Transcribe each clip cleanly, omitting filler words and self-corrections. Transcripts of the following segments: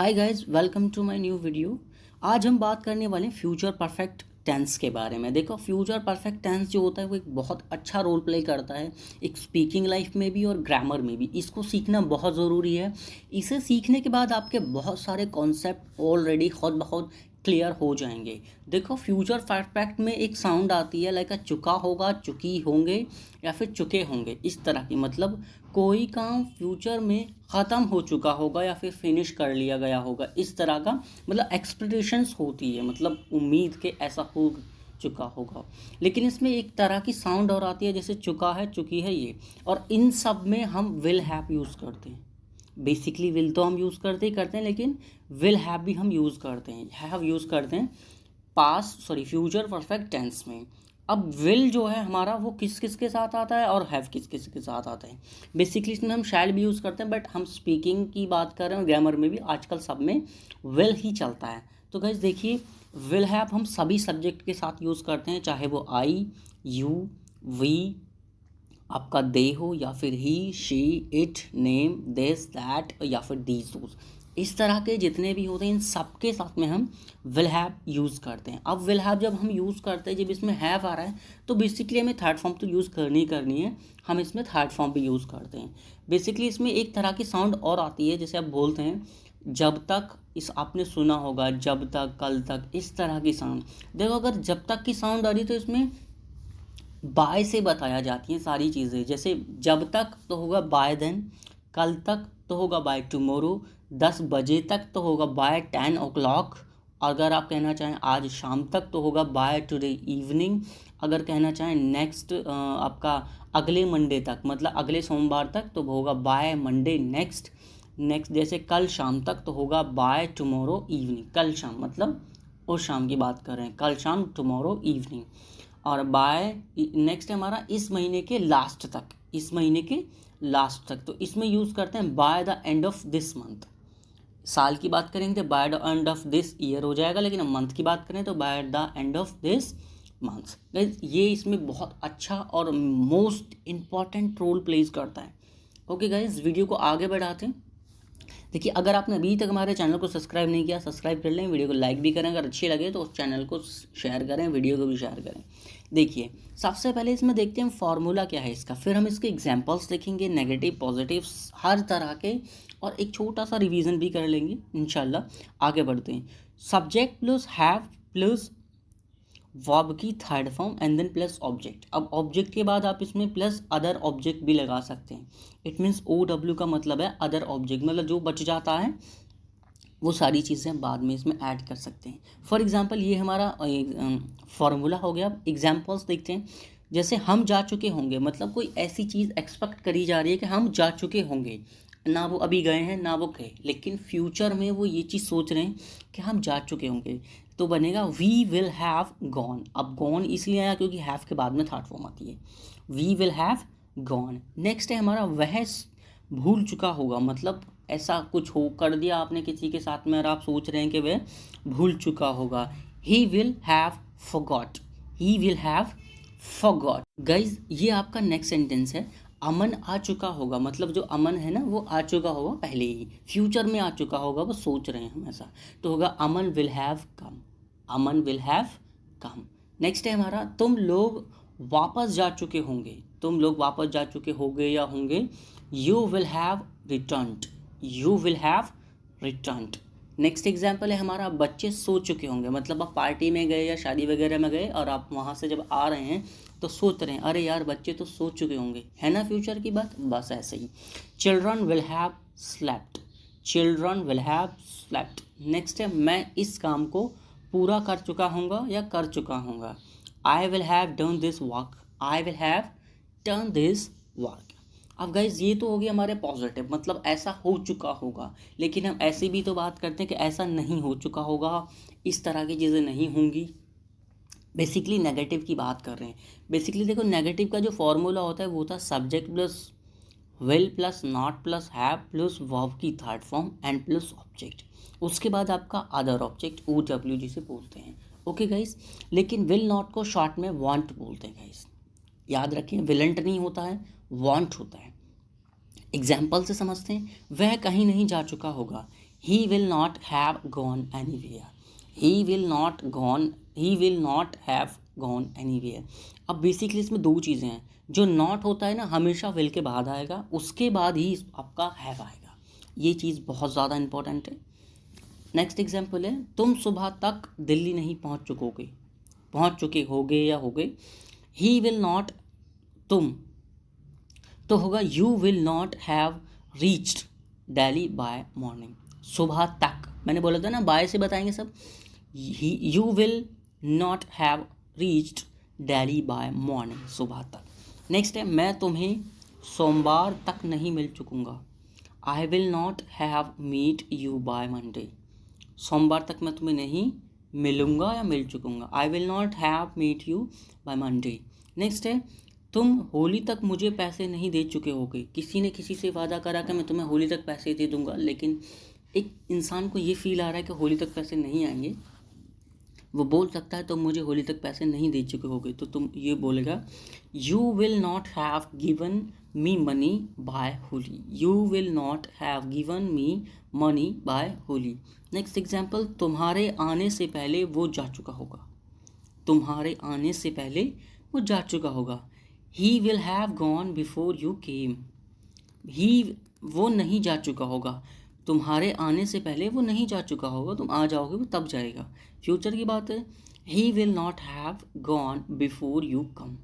Hi guys, welcome to my new video. आज हम बात करने वाले हैं फ्यूचर परफेक्ट टेंस के बारे में। देखो, फ्यूचर परफेक्ट टेंस जो होता है वो एक बहुत अच्छा रोल प्ले करता है एक स्पीकिंग लाइफ में भी और ग्रामर में भी। इसको सीखना बहुत ज़रूरी है। इसे सीखने के बाद आपके बहुत सारे कॉन्सेप्ट ऑलरेडी खुद ब खुद क्लियर हो जाएंगे। देखो, फ्यूचर परफेक्ट में एक साउंड आती है लाइक चुका होगा, चुकी होंगे या फिर चुके होंगे, इस तरह की। मतलब कोई काम फ्यूचर में ख़त्म हो चुका होगा या फिर फिनिश कर लिया गया होगा, इस तरह का मतलब एक्सपेक्टेशंस होती है, मतलब उम्मीद के ऐसा हो चुका होगा। लेकिन इसमें एक तरह की साउंड और आती है जैसे चुका है, चुकी है, ये। और इन सब में हम विल हैव यूज़ करते हैं। बेसिकली विल तो हम यूज़ करते ही करते हैं, लेकिन विल हैव भी हम यूज़ करते हैं, हैव यूज़ करते हैं फ्यूचर परफेक्ट टेंस में। अब विल जो है हमारा वो किस किस के साथ आता है और हैव किस किस के साथ आता है। बेसिकली इसमें हम शैल भी यूज़ करते हैं, बट हम स्पीकिंग की बात कर रहे हैं, ग्रामर में भी आजकल सब में विल ही चलता है। तो गाइस देखिए, विल हैव हम सभी सब्जेक्ट के साथ यूज़ करते हैं, चाहे वो आई, यू, वी, आपका दे हो, या फिर he, she, it, name, this, that, या फिर दीज, दोज। इस तरह के जितने भी होते हैं इन सब के साथ में हम विल हैव यूज़ करते हैं। अब विल हैव जब हम यूज़ करते हैं, जब इसमें हैव आ रहा है, तो बेसिकली हमें थर्ड फॉर्म तो यूज़ करनी ही करनी है। हम इसमें थर्ड फॉर्म भी यूज़ करते हैं। बेसिकली इसमें एक तरह की साउंड और आती है, जैसे आप बोलते हैं जब तक, इस आपने सुना होगा, जब तक, कल तक, इस तरह की साउंड। देखो, अगर जब तक की साउंड आ रही तो इसमें बाय से बताया जाती हैं सारी चीज़ें। जैसे जब तक तो होगा बाय देन, कल तक तो होगा बाय टुमारो, 10 बजे तक तो होगा बाय 10 o'clock। अगर आप कहना चाहें आज शाम तक तो होगा बाय टुडे इवनिंग। अगर कहना चाहें नेक्स्ट आपका अगले मंडे तक, मतलब अगले सोमवार तक, तो होगा बाय मंडे नेक्स्ट। जैसे कल शाम तक तो होगा बाय टुमारो इवनिंग। कल शाम मतलब उस शाम की बात कर रहे हैं, कल शाम, टुमारो इवनिंग। और बाय नेक्स्ट है हमारा इस महीने के लास्ट तक, इस महीने के लास्ट तक, तो इसमें यूज़ करते हैं by the end of this month. साल की बात करेंगे तो by the end of this year हो जाएगा, लेकिन मंथ की बात करें तो by the end of this month. ये इसमें बहुत अच्छा और मोस्ट इम्पॉर्टेंट रोल प्लेज करता है। ओके गाइज, वीडियो को आगे बढ़ाते हैं। देखिए, अगर आपने अभी तक हमारे चैनल को सब्सक्राइब नहीं किया, सब्सक्राइब कर लें, वीडियो को लाइक भी करें, अगर अच्छी लगे तो उस चैनल को शेयर करें, वीडियो को भी शेयर करें। देखिए, सबसे पहले इसमें देखते हैं फार्मूला क्या है इसका, फिर हम इसके एग्जांपल्स देखेंगे, नेगेटिव, पॉजिटिव्स, हर तरह के, और एक छोटा सा रिवीजन भी कर लेंगे इंशाल्लाह। आगे बढ़ते हैं। Subject plus have plus verb की third form and then plus object. अब ऑब्जेक्ट के बाद आप इसमें प्लस अदर ऑब्जेक्ट भी लगा सकते हैं। इट मीन्स OW का मतलब है अदर ऑब्जेक्ट, मतलब जो बच जाता है वो सारी चीज़ें हम बाद में इसमें ऐड कर सकते हैं। फॉर एग्जांपल ये हमारा फार्मूला हो गया। अब एग्जांपल्स देखते हैं। जैसे हम जा चुके होंगे, मतलब कोई ऐसी चीज़ एक्सपेक्ट करी जा रही है कि हम जा चुके होंगे, ना वो अभी गए हैं ना वो गए, लेकिन फ्यूचर में वो ये चीज़ सोच रहे हैं कि हम जा चुके होंगे, तो बनेगा वी विल हैव गॉन। अब गॉन इसलिए आया क्योंकि हैव के बाद में थर्ड फॉर्म आती है, we will have gone. Next है हमारा वह भूल चुका होगा, मतलब ऐसा कुछ हो कर दिया आपने किसी के साथ में और आप सोच रहे हैं कि वह भूल चुका होगा, he will have forgot, he will have forgot. Guys, ये आपका नेक्स्ट सेंटेंस है। अमन आ चुका होगा, मतलब जो अमन है ना वो आ चुका होगा पहले ही, फ्यूचर में आ चुका होगा, वो सोच रहे हैं हमेशा, तो होगा Aman will have come, Aman will have come. Next है हमारा तुम लोग वापस जा चुके होंगे, तुम लोग वापस जा चुके होंगे या होंगे, you will have returned, you will have returned. Next example है हमारा बच्चे सो चुके होंगे, मतलब आप पार्टी में गए या शादी वगैरह में गए और आप वहाँ से जब आ रहे हैं तो सोच रहे हैं अरे यार बच्चे तो सो चुके होंगे, है ना फ्यूचर की बात, बस ऐसे ही। Children will have slept, children will have slept. Next है मैं इस काम को पूरा कर चुका हूँगा या कर चुका हूँगा, I will have done this work, I will have done this work. अब गाइज ये तो हो गया हमारे पॉजिटिव, मतलब ऐसा हो चुका होगा, लेकिन हम ऐसे भी तो बात करते हैं कि ऐसा नहीं हो चुका होगा, इस तरह की चीज़ें नहीं होंगी। बेसिकली नेगेटिव की बात कर रहे हैं। बेसिकली देखो, नेगेटिव का जो फॉर्मूला होता है वो था subject plus will plus not plus have plus verb की third form and plus object, उसके बाद आपका अदर ऑब्जेक्ट OW जिसे बोलते हैं। ओके गाइज, लेकिन विल नॉट को शॉर्ट में वांट बोलते हैं गाइज, याद रखिए, विलेंट नहीं होता है, वांट होता है। एग्जाम्पल से समझते हैं। वह कहीं नहीं जा चुका होगा, he will not have gone anywhere, he will not gone, he will not have gone anywhere। अब बेसिकली इसमें दो चीज़ें हैं, जो नॉट होता है ना हमेशा विल के बाद आएगा, उसके बाद ही आपका हैव आएगा। ये चीज़ बहुत ज़्यादा इंपॉर्टेंट है। नेक्स्ट एग्जाम्पल है, तुम सुबह तक दिल्ली नहीं पहुंच चुके होगे या हो गए। ही विल नॉट, तुम तो होगा you will not have reached Delhi by morning. सुबह तक मैंने बोला था ना, बाय से बताएंगे सब। You will not have reached Delhi by morning, सुबह तक। नेक्स्ट है, मैं तुम्हें सोमवार तक नहीं मिल चुकूँगा। I will not have meet you by Monday. सोमवार तक मैं तुम्हें नहीं मिलूँगा या मिल चुकूँगा। I will not have meet you by Monday. Next है, तुम होली तक मुझे पैसे नहीं दे चुके होगे। किसी ने किसी से वादा करा कि मैं तुम्हें होली तक पैसे दे दूँगा, लेकिन एक इंसान को ये फील आ रहा है कि होली तक पैसे नहीं आएंगे। वो बोल सकता है तुम मुझे होली तक पैसे नहीं दे चुके होगे, तो तुम ये बोलेगा you will not have given me money by Holi. You will not have given me money by Holi. Next example, तुम्हारे आने से पहले वो जा चुका होगा। तुम्हारे आने से पहले वो जा चुका होगा। He will have gone before you came. He, वो नहीं जा चुका होगा। तुम्हारे आने से पहले वो नहीं जा चुका होगा, तुम आ जाओगे वो तब जाएगा। फ्यूचर की बात है, ही will not have gone before you come.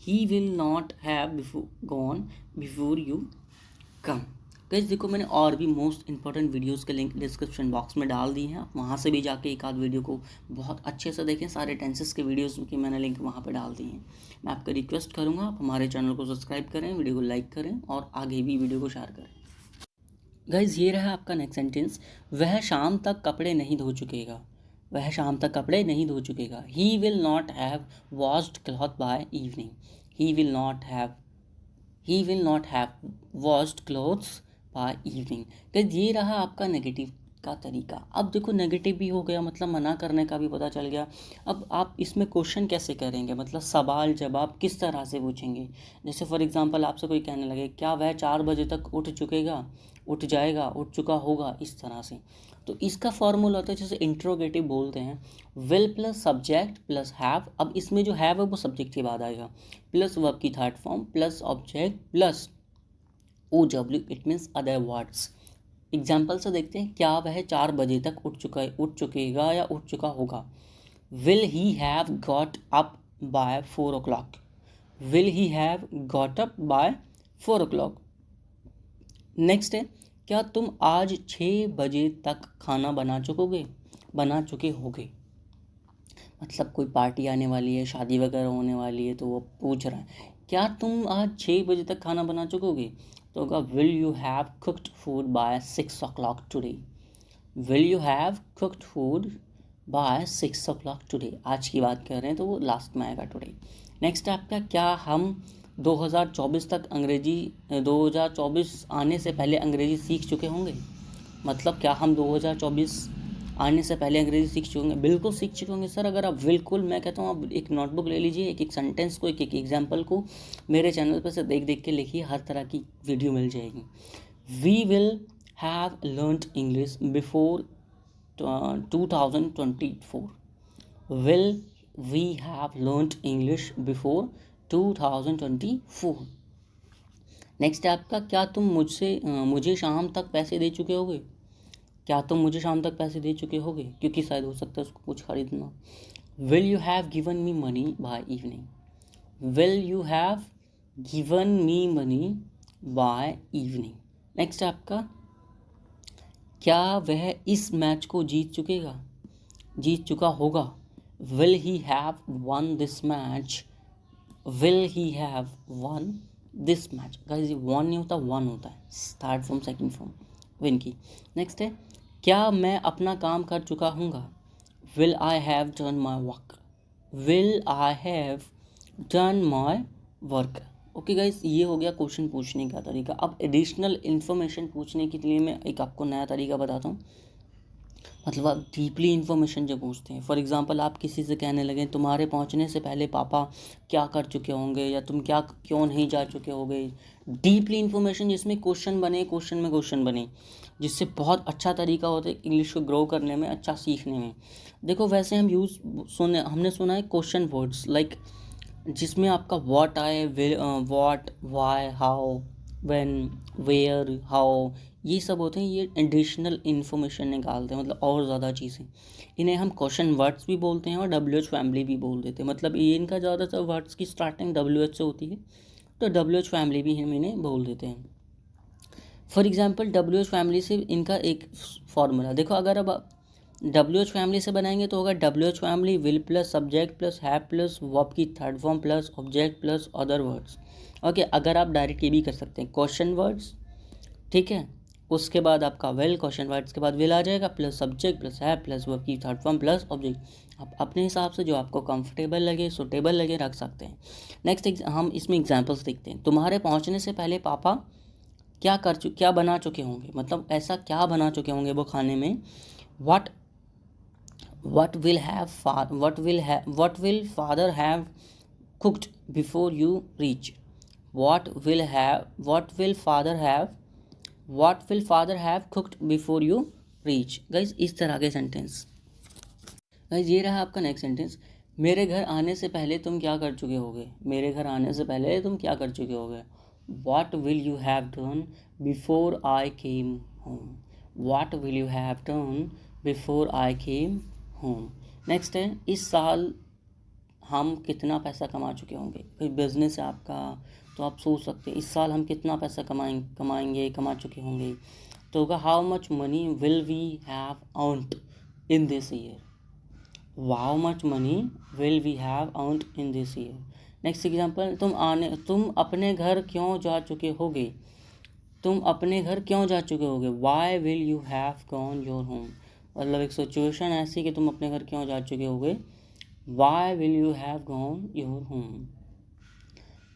He will not have gone before you come. Guys देखो, मैंने और भी मोस्ट इंपॉर्टेंट वीडियोस के लिंक डिस्क्रिप्शन बॉक्स में डाल दिए हैं, आप वहाँ से भी जाके एक आध वीडियो को बहुत अच्छे से देखें। सारे टेंसेस के वीडियोस की मैंने लिंक वहाँ पे डाल दिए हैं। मैं आपका रिक्वेस्ट करूँगा, आप हमारे चैनल को सब्सक्राइब करें, वीडियो को लाइक करें और आगे भी वीडियो को शेयर करें। गाइस ये रहा आपका नेक्स्ट सेंटेंस, वह शाम तक कपड़े नहीं धो चुकेगा। वह शाम तक कपड़े नहीं धो चुकेगा। He will not have washed cloth by evening. He will not have washed clothes by evening. Guys ये रहा आपका नेगेटिव का तरीका। अब देखो, नेगेटिव भी हो गया, मतलब मना करने का भी पता चल गया। अब आप इसमें क्वेश्चन कैसे करेंगे, मतलब सवाल जवाब किस तरह से पूछेंगे। जैसे फॉर एग्जांपल आपसे कोई कहने लगे, क्या वह 4 बजे तक उठ जाएगा, उठ चुका होगा, इस तरह से। तो इसका फॉर्मूला होता है, जैसे इंट्रोगेटिव बोलते हैं, will plus subject plus have. अब इसमें जो हैव है वो सब्जेक्ट के बाद आएगा, प्लस वर्ब की third form plus object plus OW, it means other words. Example से देखते हैं, क्या वह 4 बजे तक उठ चुकेगा या उठ चुका होगा। Will he have got up by 4 o'clock। Will he have got up by 4 o'clock। Next है, क्या तुम आज 6 बजे तक खाना बना चुके होगे। मतलब कोई पार्टी आने वाली है, शादी वगैरह होने वाली है, तो वो पूछ रहा है क्या तुम आज 6 बजे तक खाना बना चुकोगे। तो होगा will you have cooked food by 6 o'clock today. Will you have cooked food by 6 o'clock today. आज की बात कर रहे हैं तो वो लास्ट में आएगा टुडे। नेक्स्ट है आपका, क्या हम 2024 आने से पहले अंग्रेजी सीख चुके होंगे। मतलब क्या हम 2024 आने से पहले अंग्रेजी सीख चुके होंगे। बिल्कुल सीख चुके होंगे सर। अगर आप बिल्कुल, मैं कहता हूँ आप एक नोटबुक ले लीजिए, एक सेंटेंस को, एक एग्जाम्पल को मेरे चैनल पर से देख के लिखिए, हर तरह की वीडियो मिल जाएगी। We will have learned English before 2024। Will we have learned English before 2024। Next है आपका, क्या तुम मुझे शाम तक पैसे दे चुके होगे। क्या तुम मुझे शाम तक पैसे दे चुके होगे, क्योंकि शायद हो सकता है उसको कुछ खरीदना। Will you have given me money by evening. Will you have given me money by evening. Next है आपका, क्या वह इस मैच को जीत चुका होगा। Will he have won this match. Will he have won this match. Guys won नहीं होता, वन होता है, third form second form win की। नेक्स्ट है, क्या मैं अपना काम कर चुका हूँगा। Will I have done my work. Will I have done my work. Okay guys, ये हो गया क्वेश्चन पूछने का तरीका। अब एडिशनल इन्फॉर्मेशन पूछने के लिए मैं एक आपको नया तरीका बताता हूँ। मतलब आप डीपली इन्फॉर्मेशन जब पूछते हैं, फॉर एग्जांपल आप किसी से कहने लगे तुम्हारे पहुंचने से पहले पापा क्या कर चुके होंगे, या तुम क्या क्यों नहीं जा चुके होगे, डीपली इन्फॉर्मेशन जिसमें क्वेश्चन बने, क्वेश्चन में क्वेश्चन बने, जिससे बहुत अच्छा तरीका होता है इंग्लिश को ग्रो करने में, अच्छा सीखने में। देखो वैसे हम हमने सुना है क्वेश्चन वर्ड्स, लाइक जिसमें आपका व्हाट आए, what, why, how, when, where, how, ये सब होते हैं, ये एडिशनल इन्फॉर्मेशन निकालते हैं, मतलब और ज़्यादा चीज़ें। इन्हें हम क्वेश्चन वर्ड्स भी बोलते हैं और WH फैमिली भी बोल देते हैं, मतलब ये इनका ज़्यादातर वर्ड्स की स्टार्टिंग WH से होती है, तो WH फैमिली भी हम इन्हें बोल देते हैं। फॉर एग्जाम्पल WH फैमिली से इनका एक फॉर्मूला देखो, अगर अब WH फैमिली से बनाएंगे तो होगा WH family will plus subject plus have plus verb की third form plus object plus other words. Okay, अगर आप डायरेक्ट ये भी कर सकते हैं क्वेश्चन वर्ड्स, ठीक है, उसके बाद आपका वेल, क्वेश्चन वर्ड्स के बाद विल आ जाएगा plus subject plus have plus verb की थर्ड फॉर्म प्लस ऑब्जेक्ट। आप अपने हिसाब से जो आपको कंफर्टेबल लगे, सुटेबल लगे, रख सकते हैं। नेक्स्ट हम इसमें एग्जांपल्स देखते हैं। तुम्हारे पहुंचने से पहले पापा क्या बना चुके होंगे, मतलब ऐसा क्या बना चुके होंगे वो खाने में। what what will father have cooked before you reach, what will father have cooked before you reach। Guys इस तरह के सेंटेंस। गाइज ये रहा आपका नेक्स्ट सेंटेंस, मेरे घर आने से पहले तुम क्या कर चुके होगे, मेरे घर आने से पहले तुम क्या कर चुके होगे। What will you have done before I came home, what will you have done before I came home। Next है, इस साल हम कितना पैसा कमा चुके होंगे। कोई बिजनेस है आपका तो आप सोच सकते हैं इस साल हम कितना पैसा कमा चुके होंगे, तो होगा how much money will we have earned in this year, how much money will we have earned in this year. Next example, तुम अपने घर क्यों जा चुके होगे, तुम अपने घर क्यों जा चुके होगे, why will you have gone your home. मतलब एक सिचुएशन ऐसी कि तुम अपने घर क्यों जा चुके होगे, why will you have gone your home.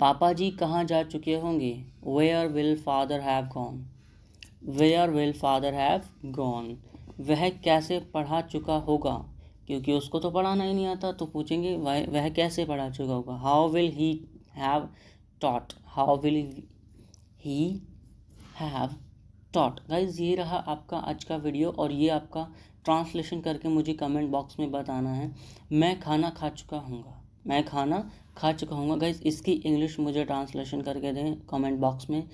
पापा जी कहाँ जा चुके होंगे, where will father have gone, where will father have gone. वह कैसे पढ़ा चुका होगा, क्योंकि उसको तो पढ़ाना ही नहीं आता, तो पूछेंगे वह कैसे पढ़ा चुका होगा, how will he have taught, how will he have taught. Guys ये रहा आपका आज का वीडियो, और ये आपका ट्रांसलेशन करके मुझे कमेंट बॉक्स में बताना है। मैं खाना खा चुका हूँगा गाइज, इसकी इंग्लिश मुझे ट्रांसलेशन करके दें कमेंट बॉक्स में।